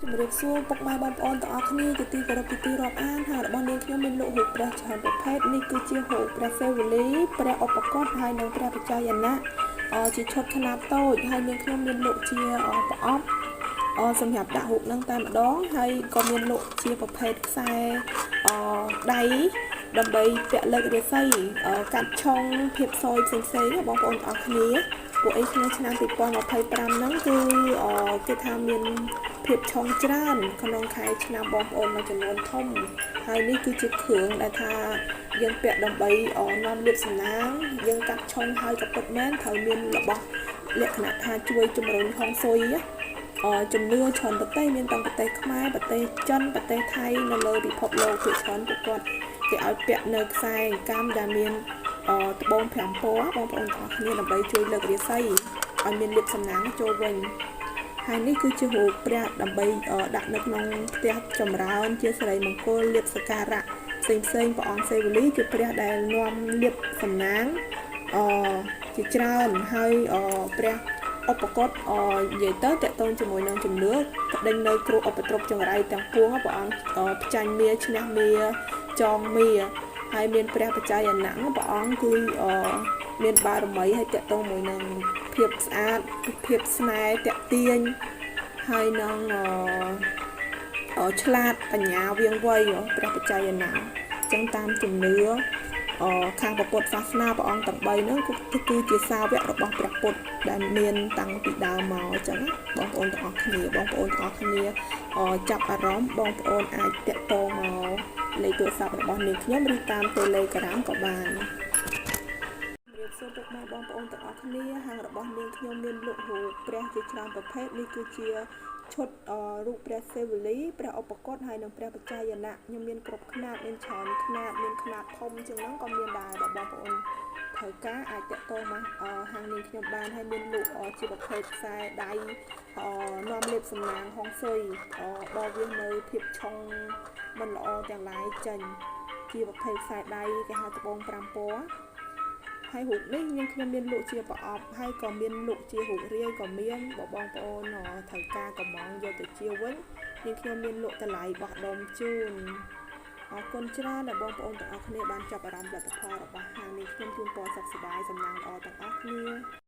ជំរាបសួរពុកម៉ែបងប្អូនទាំងអស់គ្នាជាទីគោរពទីរាប់អានហើយរបស់នាងខ្ញុំមានលោកហូបព្រះច្រើនប្រភេទនេះគឺជាហូបព្រះសេវលីព្រះឧបកតហើយនិងព្រះបច្ច័យណៈជាឈុតខ្នាតតូចហើយនាងខ្ញុំមានលោកជាប្រអប់សម្រាប់ដាក់ហូបនឹងតែម្ដងហើយក៏មានលោកជាប្រភេទខ្សែដៃដើម្បីពាក់លើករាសីកាត់ឆុងភាពសយផ្សេងៗបងប្អូនទាំងអស់គ្នាពួកអីក្នុងឆ្នាំ2025ហ្នឹងគឺគេថាមានភាពឆុងច្រើនក្នុងខែឆ្នាំបងប្អូនមួយចំនួនធំហើយនេះគឺជាគ្រឿងដែលថាយើងពាក់ដើម្បីនាំលាភសំណាងយើងកាត់ឆុងហើយក៏ពិតមែនត្រូវមានរបស់លក្ខណៈថាជួយជំរុញហុងស៊ុយជំនឿច្រើនប្រទេសមានទាំងប្រទេសខ្មែរប្រទេសចិនប្រទេសថៃនៅលើពិភពលោកជាច្រើនពួកគាត់គេឲ្យពាក់នៅខ្សែអង្កាំដែលមានត្បូង5ពណ៌បងប្អូនទាំងអស់គ្នាដើម្បីជួយលើករាសីឲ្យមានលាភសំណាងចូលវិញហើយនេះគឺជារូបព្រះដើម្បីដាក់នៅក្នុងផ្ទះចម្រើនជាសិរីមង្គលលាភសក្ការៈផ្សេងព្រះអង្គសេវលីជាព្រះដែលនាំលាភសំណាងជាច្រើនហើយព្រះឧបកតនិយាយទៅតកតងជាមួយនឹងជំនឿប្តេញនៅគ្រូឧបទ្រពចង្រៃទាំងពួងព្រះអង្គផ្ចាញ់មាឈ្នះមាចងមាហើយមានព្រះបច្ច័យណៈព្រះអង្គគឺមានបារមីហើយតកតងមួយនឹងភាពស្អាតភាពស្នេហ៍តាក់ទាញហើយនឹងឆ្លាតបញ្ញាវាងវៃព្រះបច្ច័យណៈចឹងតាមជំនឿខាងពុទ្ធសាសនាព្រះអង្គទាំង3ហ្នឹងគឺជាសាវករបស់ព្រះពុទ្ធដែលមានតាំងពីដើមមកអញ្ចឹងបងប្អូនទាំងអស់គ្នាចាប់អារម្មណ៍បងប្អូនអាចតាក់ទងមកលេខទូរស័ព្ទរបស់នាងខ្ញុំឬតាម Telegram ក៏បានរៀបសួរពុកម៉ែបងប្អូនទាំងអស់គ្នាហាងរបស់នាងខ្ញុំមានលក់ហូបព្រះជាច្រើនប្រភេទនេះគឺជាឈុតរូបព្រះសេវលីព្រះឧបកតហើយនិងព្រះបច្ច័យណៈខ្ញុំមានគ្រប់ខ្នាតមានច្រើនខ្នាតមានខ្នាតធំជាងហ្នឹងក៏មានដែរបងប្អូនត្រូវការអាចតាក់ទងមកហាងនាងខ្ញុំបានហើយមានលក់ជាប្រភេទខ្សែដៃនាំលាភសំណាងហុងស៊ុយបោះវានៅភាពឆុងមិនល្អទាំងឡាយចេញជាប្រភេទខ្សែដៃគេហៅត្បូង5ពណ៌ហើយរូបនេះខ្ញុំមានលក់ជាប្រអប់ហើយក៏មានលក់ជារូបរាយក៏មានបងប្អូនត្រូវការកំងយកទៅជាវិញខ្ញុំមានលក់តម្លៃបោះដុំជូនអរគុណច្រើនដែលបងប្អូនទាំងអស់គ្នាបានចាប់អារម្មណ៍ផលិតផលរបស់ហាងនេះខ្ញុំជូនពរសុខសប្បាយសំណាងល្អទាំងអស់គ្នា